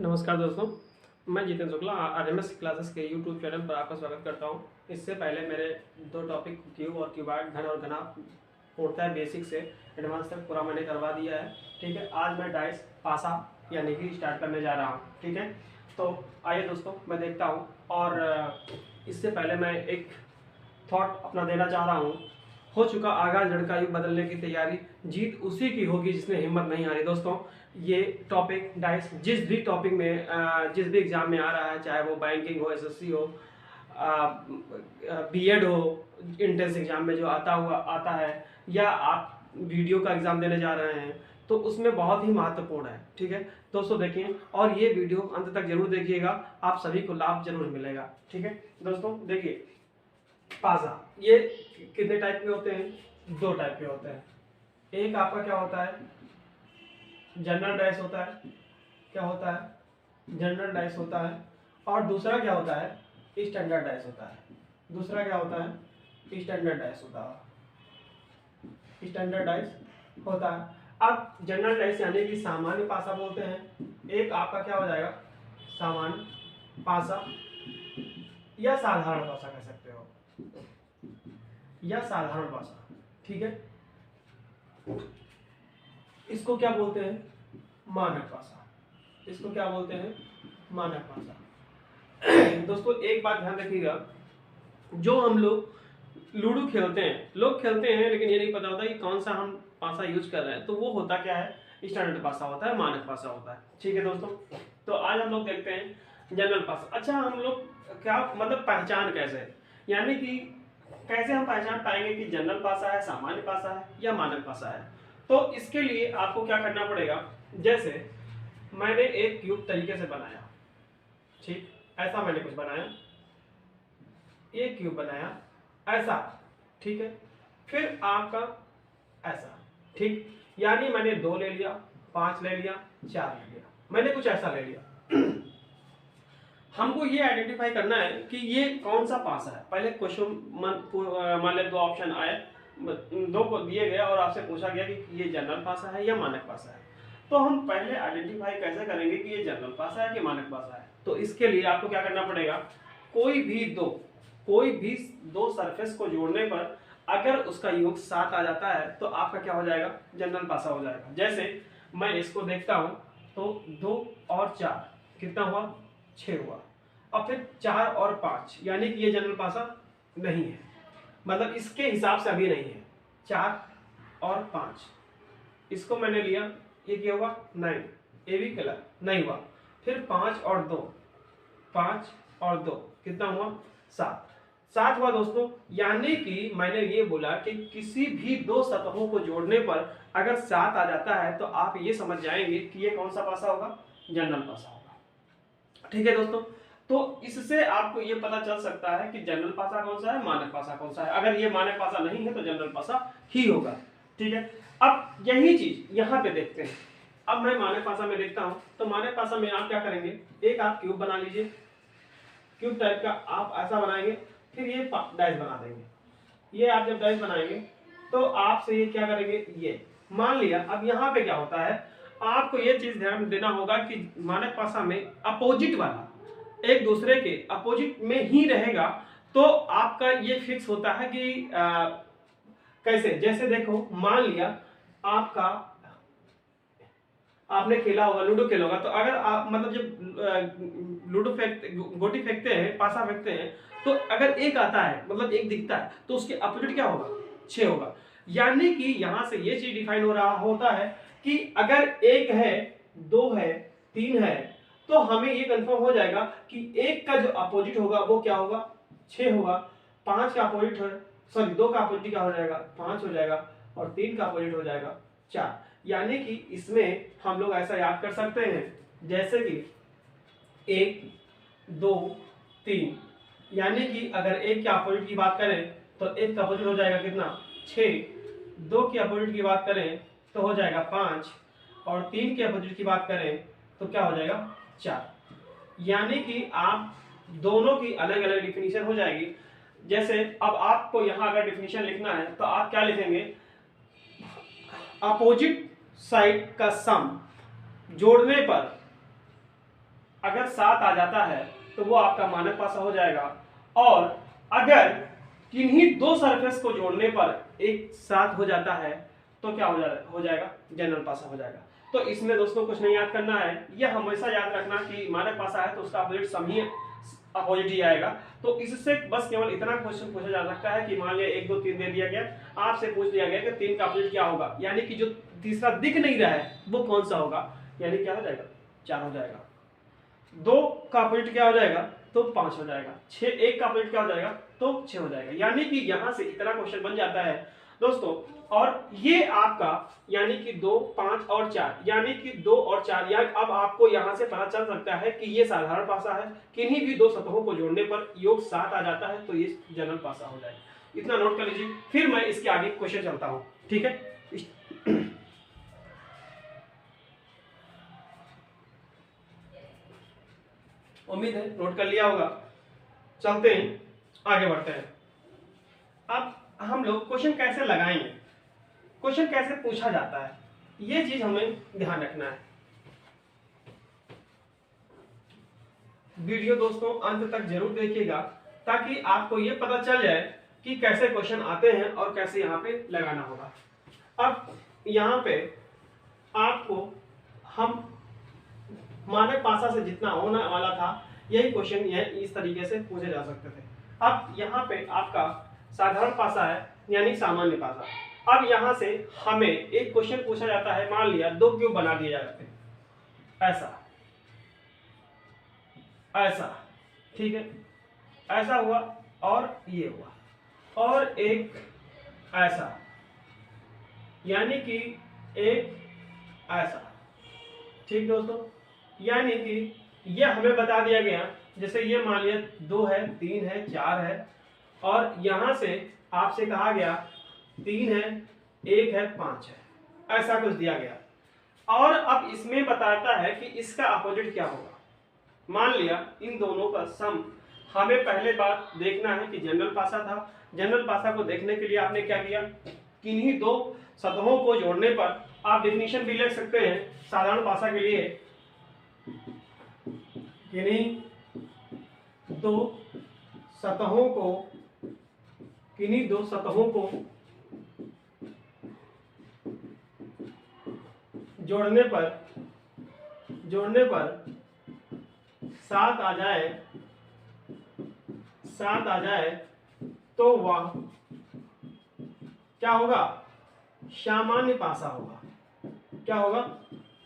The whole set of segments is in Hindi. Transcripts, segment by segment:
नमस्कार दोस्तों, मैं जितेंद्र शुक्ला आरएमएस क्लासेस के यूट्यूब चैनल पर आपका स्वागत करता हूं। इससे पहले मेरे दो टॉपिक क्यूब और क्यूबॉइड, घन और घनाभ पूर्णतः बेसिक से एडवांस तक पूरा मैंने करवा दिया है। ठीक है, आज मैं डाइस पासा यानी कि स्टार्ट करने जा रहा हूं। ठीक है, तो आइए दोस्तों मैं देखता हूँ। और इससे पहले मैं एक थॉट अपना देना चाह रहा हूँ। हो चुका आगाज लड़का युग, बदलने की तैयारी, जीत उसी की होगी जिसने हिम्मत नहीं हारी। दोस्तों, ये टॉपिक डाइस जिस भी टॉपिक में जिस भी एग्जाम में आ रहा है, चाहे वो बैंकिंग हो, एसएससी हो, बीएड हो, इंट्रेंस एग्जाम में जो आता है, या आप वीडियो का एग्जाम देने जा रहे हैं, तो उसमें बहुत ही महत्वपूर्ण है। ठीक है दोस्तों, देखिए और ये वीडियो अंत तक जरूर देखिएगा, आप सभी को लाभ जरूर मिलेगा। ठीक है दोस्तों, देखिए पासा ये कितने टाइप के होते हैं? दो टाइप के होते हैं। एक आपका क्या होता है, जनरल डाइस होता है। क्या होता है? जनरल डाइस होता है। और दूसरा क्या होता है? स्टैंडर्ड डाइस होता है। दूसरा क्या होता है? स्टैंडर्ड डाइस होता है। स्टैंडर्ड डाइस होता है। अब जनरल डाइस यानी कि सामान्य पासा बोलते हैं। एक आपका क्या हो जाएगा? सामान्य पासा या साधारण पासा कह सकते हो, या साधारण पासा। ठीक है, इसको क्या बोलते हैं? मानक पासा। इसको क्या बोलते हैं? मानक पासा। दोस्तों एक बात ध्यान रखिएगा, जो हम लोग लूडो खेलते हैं, लोग खेलते हैं लेकिन ये नहीं पता होता कि कौन सा हम पासा यूज कर रहे हैं, तो वो होता क्या है? स्टैंडर्ड पासा होता है, मानक पासा होता है। ठीक है दोस्तों, तो आज हम लोग देखते हैं जनरल पासा। अच्छा, हम लोग क्या मतलब पहचान कैसे, यानी कि कैसे हम पहचान पाएंगे कि जनरल पासा है, सामान्य पासा है या मानक पासा है? तो इसके लिए आपको क्या करना पड़ेगा, जैसे मैंने एक क्यूब तरीके से बनाया। ठीक, ऐसा मैंने कुछ बनाया, एक क्यूब बनाया ऐसा। ठीक है, फिर आपका ऐसा। ठीक, यानी मैंने 2 ले लिया, 5 ले लिया, 4 ले लिया, मैंने कुछ ऐसा ले लिया। हमको ये आइडेंटिफाई करना है कि ये कौन सा पासा है। पहले क्वेश्चन मान ले 2 ऑप्शन आए, 2 को दिए गए और आपसे पूछा गया कि ये जनरल पासा है या मानक पासा है। तो हम पहले आइडेंटिफाई कैसे करेंगे कि ये जनरल पासा है कि मानक पासा है? तो इसके लिए आपको क्या करना पड़ेगा, कोई भी दो सरफेस को जोड़ने पर अगर उसका योग 7 आ जाता है तो आपका क्या हो जाएगा? जनरल पासा हो जाएगा। जैसे मैं इसको देखता हूं तो 2 और 4 कितना हुआ? 6 हुआ। और फिर 4 और 5 यानी कि ये जनरल पासा नहीं है, मतलब इसके हिसाब से अभी नहीं है। 4 और 5 इसको मैंने लिया, ये क्या हुआ? 9, ये भी कलर नहीं हुआ। फिर 5 और 2, 5 और 2 कितना हुआ? 7 हुआ दोस्तों। यानी कि मैंने ये बोला कि किसी भी दो सतहों को जोड़ने पर अगर 7 आ जाता है तो आप ये समझ जाएंगे कि ये कौन सा पासा होगा? जनरल पासा होगा। ठीक है दोस्तों, तो इससे आपको ये पता चल सकता है कि जनरल पासा कौन सा है, मानक पासा कौन सा है। अगर ये मानक पासा नहीं है तो जनरल पासा ही होगा। ठीक है, अब यही चीज यहां पे देखते हैं। अब मैं मानक पासा में देखता हूं, तो मानक पासा में आप क्या करेंगे, एक आप क्यूब बना लीजिए, क्यूब टाइप का आप ऐसा बनाएंगे, फिर ये डाइस बना देंगे। ये आप जब डाइस बनाएंगे तो आपसे ये क्या करेंगे, ये मान लिया। अब यहाँ पे क्या होता है, आपको ये चीज ध्यान देना होगा कि मानक पासा में अपोजिट वाला एक दूसरे के अपोजिट में ही रहेगा, तो आपका ये फिक्स होता है कि कैसे, जैसे देखो मान लिया आपका, आपने खेला होगा, लूडो खेला होगा, तो अगर आप मतलब जब लूडो गोटी फेंकते हैं, पासा फेंकते हैं, तो अगर एक आता है मतलब एक दिखता है तो उसके अपोजिट क्या होगा? 6 होगा। यानी कि यहां से ये चीज डिफाइन हो रहा होता है कि अगर एक है, 2 है, 3 है, तो हमें ये कंफर्म हो जाएगा कि एक का जो अपोजिट होगा वो क्या होगा? 6 होगा। 5 का अपोजिट है, सॉरी 2 का अपोजिट क्या हो जाएगा? 5 हो जाएगा। और 3 का अपोजिट हो जाएगा 4। यानी कि इसमें हम लोग ऐसा याद कर सकते हैं जैसे कि 1, 2, 3, यानी कि अगर एक के अपोजिट की बात करें तो एक का अपोजिट हो जाएगा कितना? 6। 2 के अपोजिट की बात करें तो हो जाएगा 5, और 3 के अपोजिट की बात करें तो क्या हो जाएगा? 4। यानी कि आप दोनों की अलग अलग डिफिनीशन हो जाएगी। जैसे अब आपको यहां अगर डिफिनीशन लिखना है तो आप क्या लिखेंगे? अपोजिट साइड का सम जोड़ने पर अगर 7 आ जाता है तो वो आपका मानक पासा हो जाएगा, और अगर किन्हीं दो सरफेस को जोड़ने पर एक साथ हो जाता है तो क्या हो जाएगा, जनरल पासा हो जाएगा। तो इसमें दोस्तों कुछ नहीं याद करना है, यह हमेशा याद रखना कि मानक पासा है तो उसका अपोजिट सम ही अपोजिट ही आएगा। तो इससे बस केवल इतना क्वेश्चन पूछा जा सकता है कि मान लिया 1 2 3 दे दिया गया, आपसे पूछ लिया गया कि 3 का अपोजिट क्या होगा, यानी कि जो तीसरा दिख नहीं रहा है वो कौन सा होगा, यानी क्या हो जाएगा, 4 हो जाएगा। 2 का अपोजिट क्या हो जाएगा, तो 5 हो जाएगा। 1 का अपोजिट क्या हो जाएगा, तो 6 हो जाएगा। यानी कि यहां से इतना क्वेश्चन बन जाता है दोस्तों। और ये आपका यानी कि 2 5 और 4, यानी कि 2 और 4, यानी अब आपको यहां से पता चल सकता है कि ये साधारण पासा है, किन्हीं भी दो सतहों को जोड़ने पर योग 7 आ जाता है तो ये जनरल पासा हो जाएगा। इतना नोट कर लीजिए, फिर मैं इसके आगे क्वेश्चन चलता हूं, ठीक है। उम्मीद है नोट कर लिया होगा। चलते हैं, आगे बढ़ते हैं। अब हम लोग क्वेश्चन कैसे लगाएंगे, क्वेश्चन कैसे पूछा जाता है, ये चीज हमें ध्यान रखना है। वीडियो दोस्तों अंत तक जरूर देखिएगा ताकि आपको ये पता चल जाए कि कैसे क्वेश्चन आते हैं और कैसे यहाँ पे लगाना होगा। अब यहाँ पे आपको हम मानक पासा से जितना होने वाला था यही क्वेश्चन इस तरीके से पूछे जा सकते थे। अब यहाँ पे आपका साधारण पासा है यानी सामान्य पासा। अब यहाँ से हमें एक क्वेश्चन पूछा जाता है, मान लिया 2 क्यूब बना दिए जाते हैं, ऐसा ऐसा, ठीक है, ऐसा हुआ और ये हुआ, और एक ऐसा, यानी कि एक ऐसा, ठीक दोस्तों। यानी कि यह हमें बता दिया गया, जैसे ये मान लिया 2 है 3 है 4 है, और यहां से आपसे कहा गया 3 है 1 है 5 है, ऐसा कुछ दिया गया। और अब इसमें बताता है कि इसका अपोजिट क्या होगा। मान लिया इन दोनों का सम, हमें पहले बात देखना है कि जनरल पासा था। जनरल पासा को देखने के लिए आपने क्या किया, किन्हीं दो सतहों को जोड़ने पर, आप डेफिनेशन भी लिख सकते हैं साधारण पासा के लिए, किन्हीं दो सतहों को जोड़ने पर 7 आ जाए तो वह क्या होगा, सामान्य पासा होगा। क्या होगा,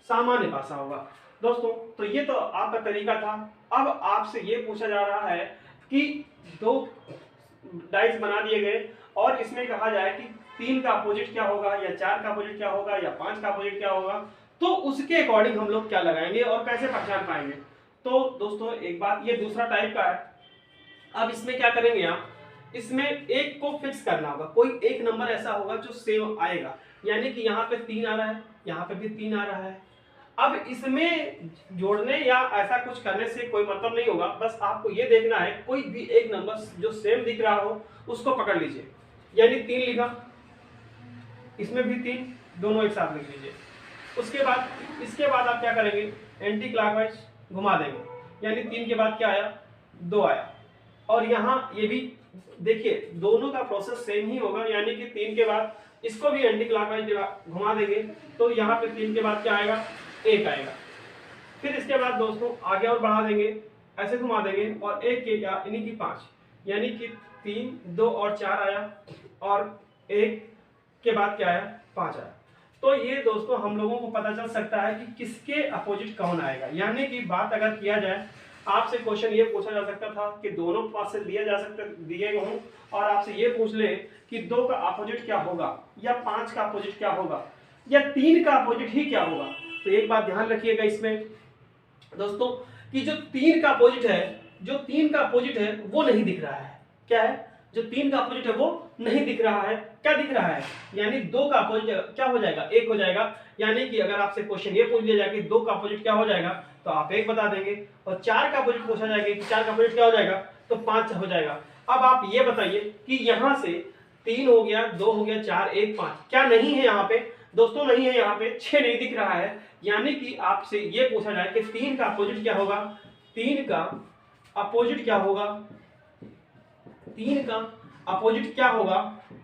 सामान्य पासा होगा दोस्तों। तो ये तो आपका तरीका था। अब आपसे ये पूछा जा रहा है कि 2 डाइस बना दिए गए और इसमें कहा जाए कि 3 का अपोजिट क्या होगा, या 4 का अपोजिट क्या होगा, या 5 का अपोजिट क्या होगा, तो उसके अकॉर्डिंग हम लोग क्या लगाएंगे और कैसे पहचान पाएंगे। तो दोस्तों एक बात, ये दूसरा टाइप का है। अब इसमें क्या करेंगे आप, इसमें एक को फिक्स करना होगा, कोई एक नंबर ऐसा होगा जो सेम आएगा, यानी कि यहाँ पे 3 आ रहा है, यहाँ पे भी 3 आ रहा है। अब इसमें जोड़ने या ऐसा कुछ करने से कोई मतलब नहीं होगा, बस आपको ये देखना है कोई भी एक नंबर जो सेम दिख रहा हो उसको पकड़ लीजिए। यानी 3 लिखा, इसमें भी 3, दोनों एक साथ लिख लीजिए। उसके बाद इसके बाद आप क्या करेंगे, एंटी क्लॉकवाइज घुमा देंगे, यानी 3 के बाद क्या आया, 2 आया। और यहाँ ये भी देखिए दोनों का प्रोसेस सेम ही होगा, यानी कि 3 के बाद इसको भी एंटी क्लॉकवाइज घुमा देंगे तो यहाँ पे 3 के बाद क्या आएगा, 1 आएगा। फिर इसके बाद दोस्तों आगे और बढ़ा देंगे, ऐसे घुमा देंगे और 1 के यानी कि 5, यानी कि 3 2 और 4 आया, और 1 के बाद क्या आया, 5 आया। तो ये दोस्तों हम लोगों को पता चल सकता है कि किसके अपोजिट कौन आएगा। यानी कि बात अगर किया जाए, आपसे क्वेश्चन ये पूछा जा सकता था कि दोनों पास से दिए गए हों और आपसे ये पूछ ले कि 2 का अपोजिट क्या होगा, या 5 का अपोजिट क्या होगा, या 3 का अपोजिट ही क्या होगा। तो एक बात ध्यान रखिएगा इसमें दोस्तों कि जो 3 का अपोजिट है वो नहीं दिख रहा है। क्या है, जो 3 का अपोजिट है वो नहीं दिख रहा है। क्या दिख रहा है, यानी 2 का अपोजिट क्या हो जाएगा, 1 हो जाएगा। यानी कि अगर आपसे क्वेश्चन ये पूछ लिया जाए कि 2 का अपोजिट क्या हो जाएगा तो आप 1 बता देंगे, और 4 का अपोजिट पूछा जाएगा कि 4 का अपोजिट क्या हो जाएगा तो 5 हो जाएगा। अब आप ये बताइए कि यहाँ से 3 हो गया, 2 हो गया, 4 1 5, क्या नहीं है यहाँ पे दोस्तों नहीं है, यहाँ पे 6 नहीं दिख रहा है, यानी कि आपसे ये पूछा जाए कि 3 का अपोजिट क्या होगा, 3 का अपोजिट क्या होगा, 3 का अपोजिट क्या होगा,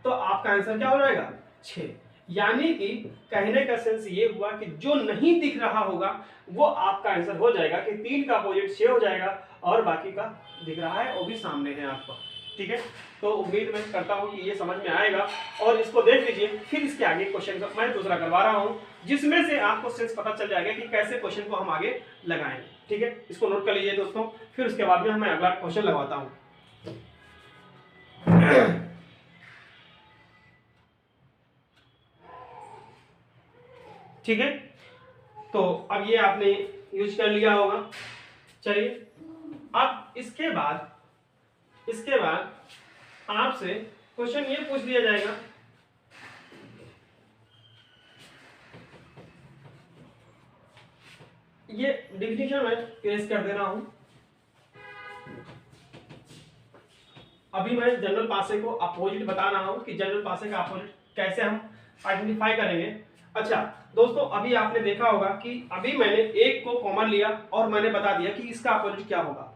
तो आपका आंसर क्या हो जाएगा 6। यानी कि कहने का सेंस ये हुआ कि जो नहीं दिख रहा होगा वो आपका आंसर हो जाएगा कि 3 का अपोजिट 6 हो जाएगा, और बाकी का दिख रहा है वो भी सामने है आपको। ठीक है, तो उम्मीद मैं करता हूं कि ये समझ में आएगा, और इसको देख लीजिए, फिर इसके आगे क्वेश्चन का मैं दूसरा करवा रहा हूं, जिसमें से आपको सेंस पता चल जाएगा कि कैसे क्वेश्चन को हम आगे लगाएंगे। ठीक है, इसको नोट कर लीजिए दोस्तों, फिर उसके बाद में मैं अगला क्वेश्चन लगवाता हूं। ठीक है, तो अब ये आपने यूज कर लिया होगा। चलिए, अब इसके बाद आपसे क्वेश्चन ये पूछ लिया जाएगा, ये डिफिनेशन मैं पेश कर दे रहा हूं। अभी मैं जनरल पासे को अपोजिट बता रहा हूं कि जनरल पासे का अपोजिट कैसे हम आइडेंटिफाई करेंगे। अच्छा दोस्तों, अभी आपने देखा होगा कि अभी मैंने एक को कॉमन लिया और मैंने बता दिया कि इसका अपोजिट क्या होगा।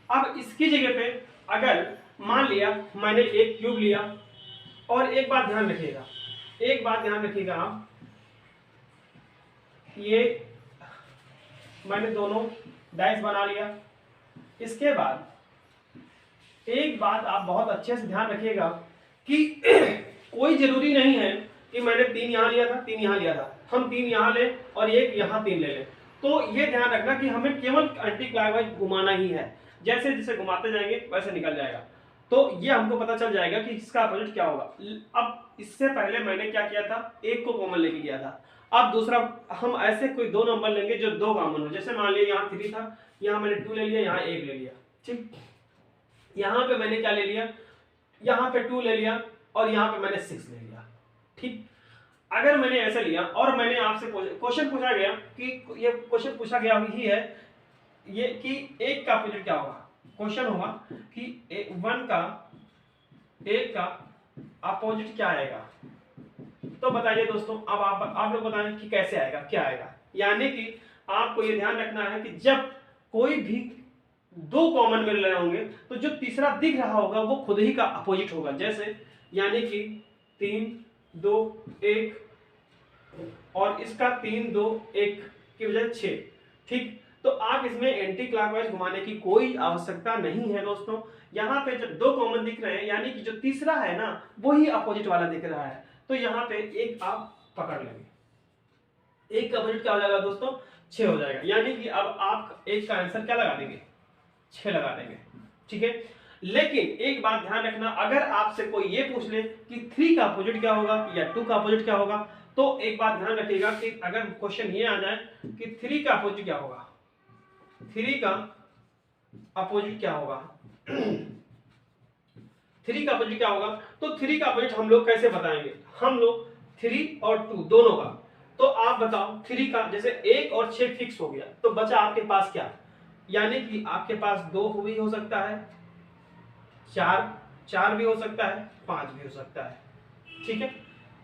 अब इसकी जगह पे अगर मान लिया मैंने एक क्यूब लिया, और एक बात ध्यान रखिएगा आप, ये मैंने दोनों डैश बना लिया। इसके बाद एक बात आप बहुत अच्छे से ध्यान रखिएगा कि कोई जरूरी नहीं है कि मैंने 3 यहां लिया था 3 यहां लिया था, हम 3 यहां ले और एक यहां 3 ले लें। तो ये ध्यान रखना कि हमें केवल एंटी क्लॉकवाइज घुमाना ही है, जैसे जैसे घुमाते जाएंगे वैसे निकल जाएगा। तो ये हमको पता चल जाएगा कि इसका अपोजिट क्या होगा। अब इससे पहले मैंने क्या किया था, एक को कॉमन लेके गया था। अब दूसरा हम ऐसे कोई 2 नंबर लेंगे जो 2 कॉमन हो, जैसे मान लिया यहाँ 3 था, यहाँ मैंने 2 ले लिया, यहाँ 1 ले लिया। ठीक, यहाँ पे मैंने क्या ले लिया, यहाँ पे 2 ले लिया, और यहाँ पे मैंने 6 ले लिया। ठीक, अगर मैंने ऐसा लिया और मैंने आपसे क्वेश्चन पूछा गया कि ये क्वेश्चन पूछा गया ही है ये कि एक का अपोजिट क्या होगा, क्वेश्चन होगा कि 1 का अपोजिट क्या आएगा। तो बताइए दोस्तों, अब आप लोग बताएं कि कैसे आएगा, क्या आएगा। यानी कि आपको ये ध्यान रखना है कि जब कोई भी 2 कॉमन मिल रहे होंगे तो जो तीसरा दिख रहा होगा वो खुद ही का अपोजिट होगा। जैसे यानी कि 3 2 1 और इसका 3 2 1 की बजाय 6। ठीक, तो आप इसमें एंटी क्लॉकवाइज घुमाने की कोई आवश्यकता नहीं है दोस्तों। यहाँ पे जब 2 कॉमन दिख रहे हैं यानी कि जो तीसरा है ना वही अपोजिट वाला दिख रहा है, तो यहाँ पे एक आप पकड़ लेंगे। एक का अपोजिट क्या हो जाएगा दोस्तों, 6 हो जाएगा। यानी कि अब आप एक का आंसर क्या लगा देंगे, 6 लगा देंगे। ठीक है, लेकिन एक बात ध्यान रखना, अगर आपसे कोई ये पूछ ले कि 3 का अपोजिट क्या होगा या 2 का अपोजिट क्या होगा, तो एक बात ध्यान रखिएगा कि अगर क्वेश्चन ये आ जाए कि 3 का अपोजिट क्या होगा, 3 का अपोजिट क्या होगा 3 का अपोजिट क्या होगा, तो 3 का अपोजिट हम लोग कैसे बताएंगे, हम लोग 3 और 2 दोनों का। तो आप बताओ 3 का, जैसे 1 और 6 फिक्स हो गया, तो बचा आपके पास क्या, यानी कि आपके पास 2 भी हो सकता है, 4 भी हो सकता है, 5 भी हो सकता है। ठीक है,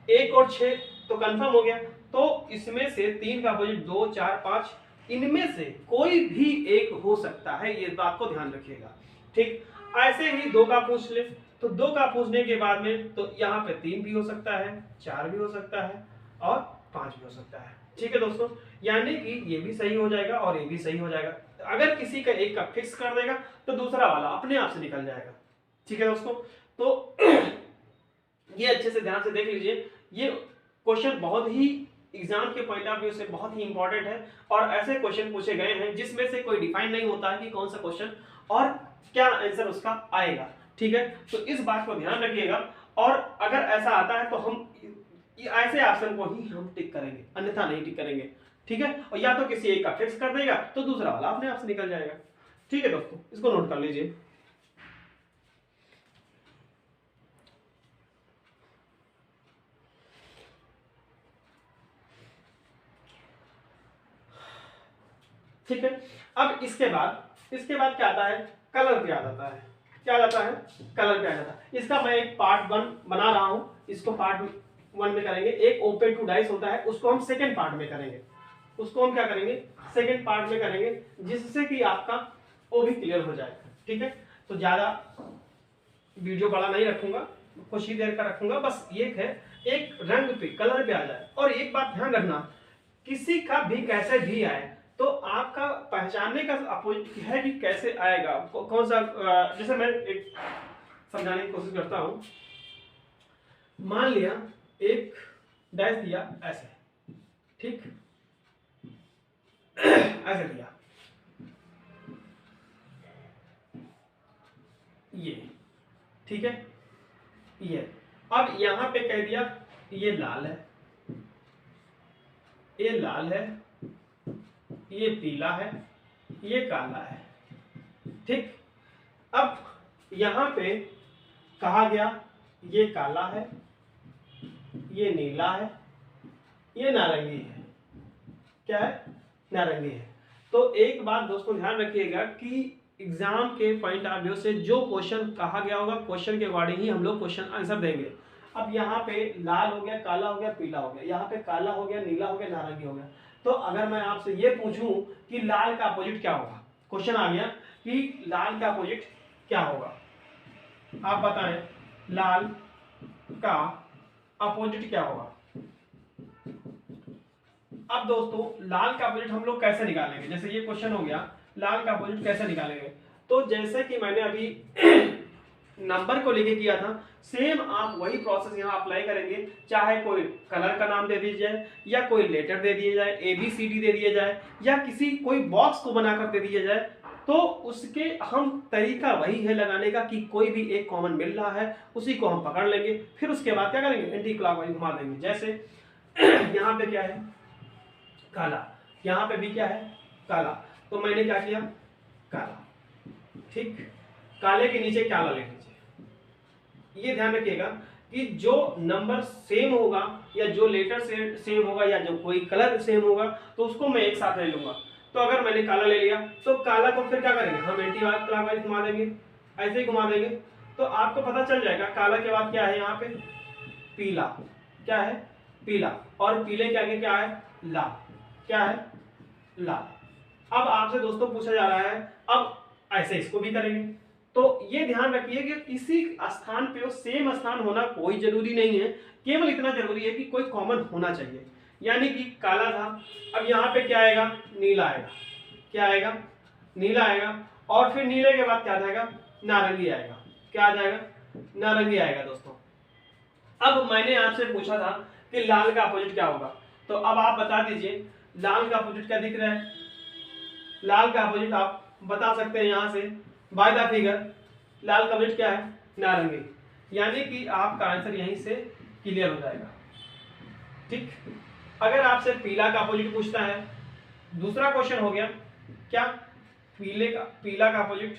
1 और 6 तो कंफर्म हो गया। तो इसमें से 3 का अपोजिट 2 4 5 इनमें से कोई भी एक हो सकता है, ये बात को ध्यान रखिएगा। ठीक, ऐसे ही 2 का पूछ ले, तो 2 का पूछने के बाद में तो यहाँ पे 3 भी हो सकता है, 4 भी हो सकता है और 5 भी हो सकता है। ठीक है दोस्तों, यानी कि ये भी सही हो जाएगा और ये भी सही हो जाएगा। अगर किसी का एक का फिक्स कर देगा तो दूसरा वाला अपने आप से निकल जाएगा। ठीक है दोस्तों, तो ये अच्छे से ध्यान से देख लीजिए, ये क्वेश्चन बहुत ही एग्जाम के पॉइंट ऑफ व्यू से बहुत ही इंपॉर्टेंट है, और ऐसे क्वेश्चन पूछे गए हैं जिसमें से कोई डिफाइन नहीं होता है कि कौन सा क्वेश्चन और क्या आंसर उसका आएगा। ठीक है, तो इस बात को ध्यान रखिएगा, और अगर ऐसा आता है तो हम ऐसे ऑप्शन को ही हम टिक करेंगे, अन्यथा नहीं टिक करेंगे। ठीक है, और या तो किसी एक का फिक्स कर देगा तो दूसरा वाला अपने आप से निकल जाएगा। ठीक है दोस्तों, इसको नोट कर लीजिए। ठीक है, अब इसके बाद क्या आता है, कलर पे आ जाता है। क्या आ जाता है, कलर पे आ जाता है। इसका मैं एक पार्ट 1 बना रहा हूं, इसको पार्ट वन में करेंगे, एक ओपन टू डाइस होता है उसको हम सेकंड पार्ट में करेंगे, उसको हम क्या करेंगे सेकंड पार्ट में करेंगे, जिससे कि आपका वो भी क्लियर हो जाए। ठीक है, तो ज्यादा वीडियो बड़ा नहीं रखूंगा, कुछ ही देर का रखूंगा, बस ये है एक रंग पे कलर पे आ जाए। और एक बात ध्यान रखना, किसी का भी कैसे भी आए तो आपका पहचानने का अपोजिट है कि कैसे आएगा, कौन सा जैसे मैं एक समझाने की कोशिश करता हूं। मान लिया एक डैश दिया ऐसे, ठीक ऐसे दिया ये, ठीक है ये, अब यहां पे कह दिया ये लाल है, ये लाल है, ये पीला है, ये काला है। ठीक, अब यहां पे कहा गया ये काला है, ये नीला है, ये नारंगी है। क्या है? नारंगी है। तो एक बात दोस्तों ध्यान रखिएगा कि एग्जाम के पॉइंट ऑफ व्यू से जो क्वेश्चन कहा गया होगा क्वेश्चन के अकॉर्डिंग ही हम लोग क्वेश्चन आंसर देंगे। अब यहाँ पे लाल हो गया, काला हो गया, पीला हो गया, यहाँ पे काला हो गया, नीला हो गया, नारंगी हो गया। तो अगर मैं आपसे ये पूछूं कि लाल का अपोजिट क्या होगा, क्वेश्चन आ गया कि लाल का अपोजिट क्या होगा, आप बताएं लाल का अपोजिट क्या होगा। अब दोस्तों लाल का अपोजिट हम लोग कैसे निकालेंगे, जैसे ये क्वेश्चन हो गया लाल का अपोजिट कैसे निकालेंगे, तो जैसे कि मैंने अभी नंबर को लेके किया था, सेम आप वही प्रोसेस यहाँ अप्लाई करेंगे। चाहे कोई कलर का नाम दे दिया जाए, या कोई लेटर दे दिया जाए, ABCD दे दिया जाए, या किसी कोई बॉक्स को बनाकर दे दिया जाए, तो उसके हम तरीका वही है लगाने का कि कोई भी एक कॉमन मिल रहा है उसी को हम पकड़ लेंगे, फिर उसके बाद क्या करेंगे एंटी क्लॉकवाइज घुमा देंगे। जैसे यहाँ पे क्या है काला, यहाँ पे भी क्या है काला, तो मैंने क्या किया काला, ठीक, काले के नीचे काला लिख लीजिए। ये ध्यान रखिएगा कि जो नंबर सेम होगा या जो लेटर सेम होगा या जो कोई कलर सेम होगा तो उसको मैं एक साथ ले लूंगा। तो अगर मैंने काला ले लिया तो काला को फिर क्या करेंगे हम एंटी क्लॉकवाइज घुमा देंगे, ऐसे ही घुमा देंगे, तो आपको पता चल जाएगा काला के बाद क्या है यहाँ पे पीला, क्या है पीला, और पीले के आगे क्या है लाल, क्या है लाल। अब आपसे दोस्तों पूछा जा रहा है अब ऐसे इसको भी करेंगे, तो ये ध्यान रखिए कि किसी स्थान पे सेम स्थान होना कोई जरूरी नहीं है, केवल इतना जरूरी है कि कोई कॉमन होना चाहिए। यानी कि काला था, अब यहाँ पे क्या आएगा नीला आएगा, क्या आएगा नीला आएगा, और फिर नीले के बाद क्या आ जाएगा नारंगी आएगा, क्या आ जाएगा नारंगी आएगा। दोस्तों अब मैंने आपसे पूछा था कि लाल का अपोजिट क्या होगा, तो अब आप बता दीजिए लाल का अपोजिट क्या दिख रहा है। लाल का अपोजिट आप बता सकते हैं यहाँ से बाय द फिगर, लाल का अपोजिट क्या है नारंगी, यानी कि आपका आंसर यहीं से क्लियर हो जाएगा। ठीक, अगर आपसे पीला का अपोजिट पूछता है, दूसरा क्वेश्चन हो गया क्या पीला का अपोजिट,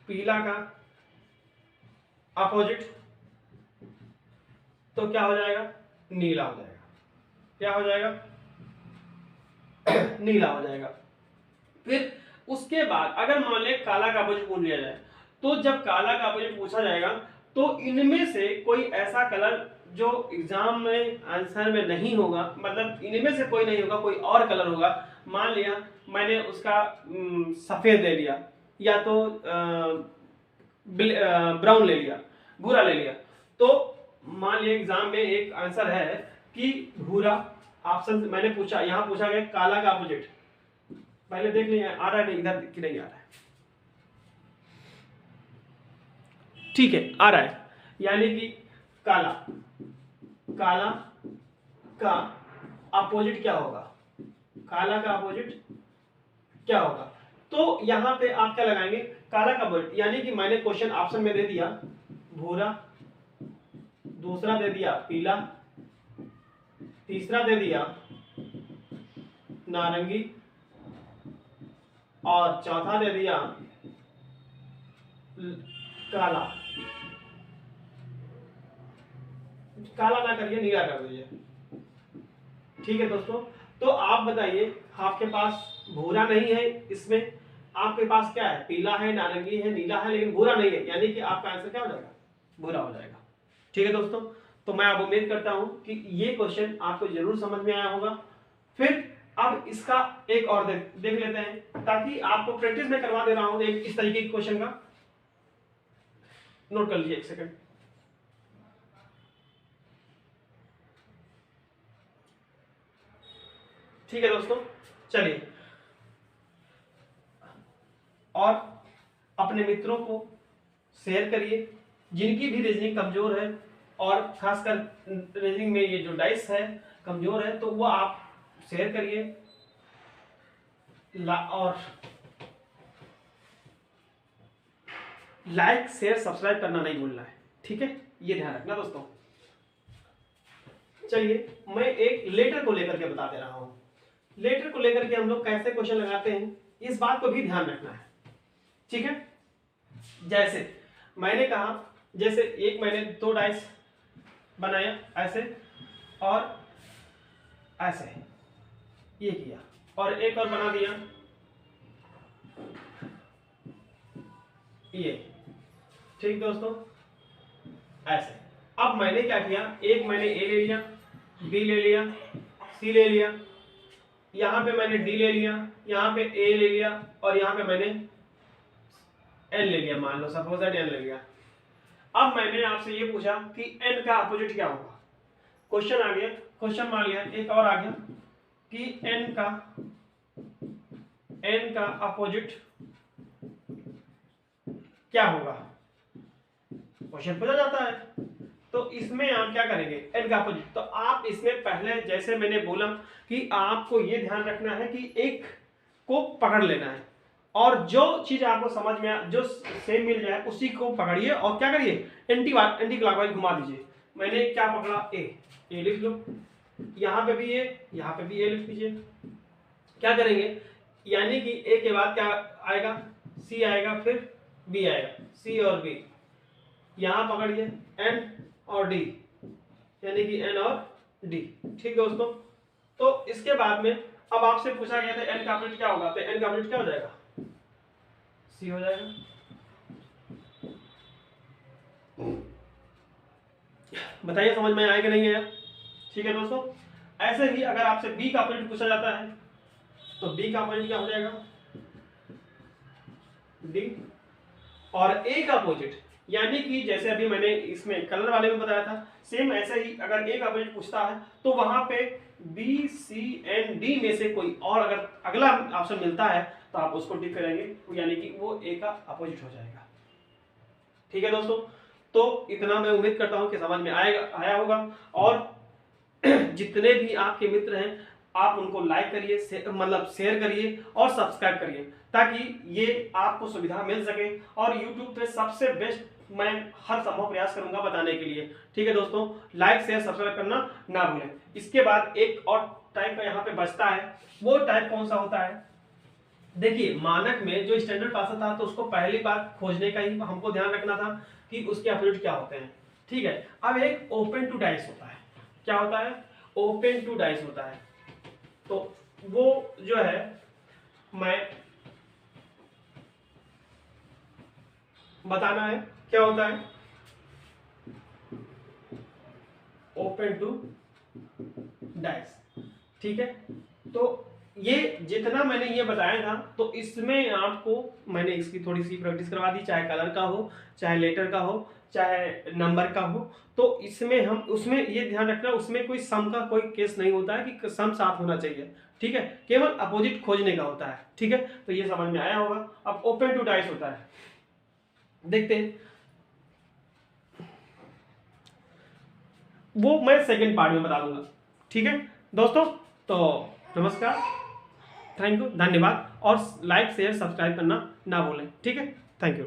पीला का अपोजिट तो क्या हो जाएगा नीला हो जाएगा, क्या हो जाएगा नीला हो जाएगा। फिर उसके बाद अगर मान ले काला का अपोजिट पूछ लिया जाए, तो जब काला का अपोजिट पूछा जाएगा तो इनमें से कोई ऐसा कलर जो एग्जाम में आंसर में नहीं होगा, मतलब इनमें से कोई नहीं होगा, कोई और कलर होगा। मान लिया मैंने उसका सफेद ले लिया, या तो ब्राउन ले लिया, भूरा ले लिया, तो मान लिया एग्जाम में एक आंसर है कि भूरा, ऑप्शन मैंने पूछा, यहां पूछा गया काला का अपोजिट, पहले देख लिया आ रहा है नहीं इधर कि नहीं आ रहा है, ठीक है आ रहा है, यानी कि काला, काला का अपोजिट क्या होगा, काला का अपोजिट क्या होगा, तो यहां पे आप क्या लगाएंगे काला का अपोजिट, यानी कि मैंने क्वेश्चन ऑप्शन में दे दिया भूरा, दूसरा दे दिया पीला, तीसरा दे दिया नारंगी, और चौथा दे दिया काला। काला ना करिए नीला कर दीजिए, ठीक है दोस्तों। तो आप बताइए आपके पास भूरा नहीं है, इसमें आपके पास क्या है पीला है, नारंगी है, नीला है, लेकिन भूरा नहीं है, यानी कि आपका आंसर क्या हो जाएगा भूरा हो जाएगा। ठीक है दोस्तों, तो मैं अब उम्मीद करता हूं कि ये क्वेश्चन आपको जरूर समझ में आया होगा। फिर अब इसका एक और देख लेते हैं, ताकि आपको प्रैक्टिस में करवा दे रहा हूं एक इस तरीके के क्वेश्चन का। नोट कर लीजिए एक सेकंड। ठीक है दोस्तों, चलिए, और अपने मित्रों को शेयर करिए जिनकी भी रीजनिंग कमजोर है, और खासकर रीजनिंग में ये जो डाइस है कमजोर है, तो वो आप शेयर करिए। और लाइक शेयर सब्सक्राइब करना नहीं भूलना है, ठीक है, ये ध्यान रखना दोस्तों। चलिए, मैं एक लेटर को लेकर के बता दे रहा हूं। लेटर को लेकर के हम लोग कैसे क्वेश्चन लगाते हैं, इस बात को भी ध्यान रखना है, ठीक है। जैसे मैंने कहा, जैसे एक मैंने 2 डाइस बनाया ऐसे और ऐसे, ये किया, और एक और बना दिया ये, ठीक दोस्तों, ऐसे। अब मैंने क्या किया, एक मैंने ए ले लिया, बी ले लिया, सी ले लिया, यहां पे मैंने डी ले लिया, यहां पे ए ले लिया, और यहां पे मैंने एन ले लिया, मान लो सपोज दैट एन ले लिया। अब मैंने आपसे ये पूछा कि एन का अपोजिट क्या होगा। क्वेश्चन आ गया, क्वेश्चन मान लिया, एक और आ गया कि एन का अपोजिट क्या होगा, क्वेश्चन पूछा जाता है। तो इसमें आप क्या करेंगे, एन का अपोजिट। तो आप इसमें पहले, जैसे मैंने बोला कि आपको ये ध्यान रखना है कि एक को पकड़ लेना है, और जो चीज आपको समझ में जो सेम मिल जाए उसी को पकड़िए, और क्या करिए, एंटी क्लॉकवाइज घुमा दीजिए। मैंने क्या पकड़ा, ए लिख लो, यहाँ पे भी ए, यहाँ पे भी ए लिख दीजिए। क्या करेंगे, यानी कि ए के बाद क्या आएगा, सी आएगा, फिर बी आएगा, सी और बी, यहाँ पकड़िए एन और डी, यानी कि एन और डी, ठीक दोस्तों। तो इसके बाद में अब आपसे पूछा गया था एन का अपोजिट क्या होगा, तो एन का अपोजिट क्या हो जाएगा, सी हो जाएगा। बताइए समझ में आएगा नहीं आया, ठीक है दोस्तों। ऐसे ही अगर आपसे बी का अपोजिट पूछा जाता है, तो बी का अपोजिट क्या हो जाएगा, डी, और ए का अपोजिट, यानी कि जैसे अभी मैंने इसमें कलर वाले में बताया था, सेम ऐसे ही अगर ए का अपोजिट पूछता है तो वहां पे बी, सी, एन, डी में से कोई और अगर अगला ऑप्शन मिलता है तो आप उसको टिक करेंगे, यानी कि वो ए का अपोजिट हो जाएगा, ठीक है दोस्तों। तो इतना मैं उम्मीद करता हूं कि समझ में आया होगा, और जितने भी आपके मित्र हैं आप उनको लाइक करिए, मतलब शेयर करिए और सब्सक्राइब करिए, ताकि ये आपको सुविधा मिल सके, और YouTube पे सबसे बेस्ट मैं हर संभव प्रयास करूंगा बताने के लिए, ठीक है दोस्तों। लाइक शेयर सब्सक्राइब करना ना भूलें। इसके बाद एक और टाइप का यहाँ पे बचता है, वो टाइप कौन सा होता है, देखिए मानक में जो स्टैंडर्ड पासा था तो उसको पहली बात खोजने का ही हमको ध्यान रखना था कि उसके अपोजिट क्या होते हैं, ठीक है। अब एक ओपन टू डाइस होता है, क्या होता है, ओपन टू डाइस होता है। तो वो जो है मैं बताना है क्या होता है, ओपन टू डाइस, ठीक है। तो ये जितना मैंने ये बताया था, तो इसमें आपको मैंने इसकी थोड़ी सी प्रैक्टिस करवा दी, चाहे कलर का हो, चाहे लेटर का हो, चाहे नंबर का हो। तो इसमें हम उसमें ये ध्यान रखना, उसमें कोई सम का कोई केस नहीं होता है कि सम साथ होना चाहिए, ठीक है, केवल अपोजिट खोजने का होता है, ठीक है। तो ये समझ में आया होगा। अब ओपन टू डाइस होता है, देखते हैं, वो मैं सेकंड पार्ट में बता दूंगा, ठीक है दोस्तों। तो नमस्कार, थैंक यू, धन्यवाद, और लाइक शेयर सब्सक्राइब करना ना भूलें, ठीक है, थैंक यू।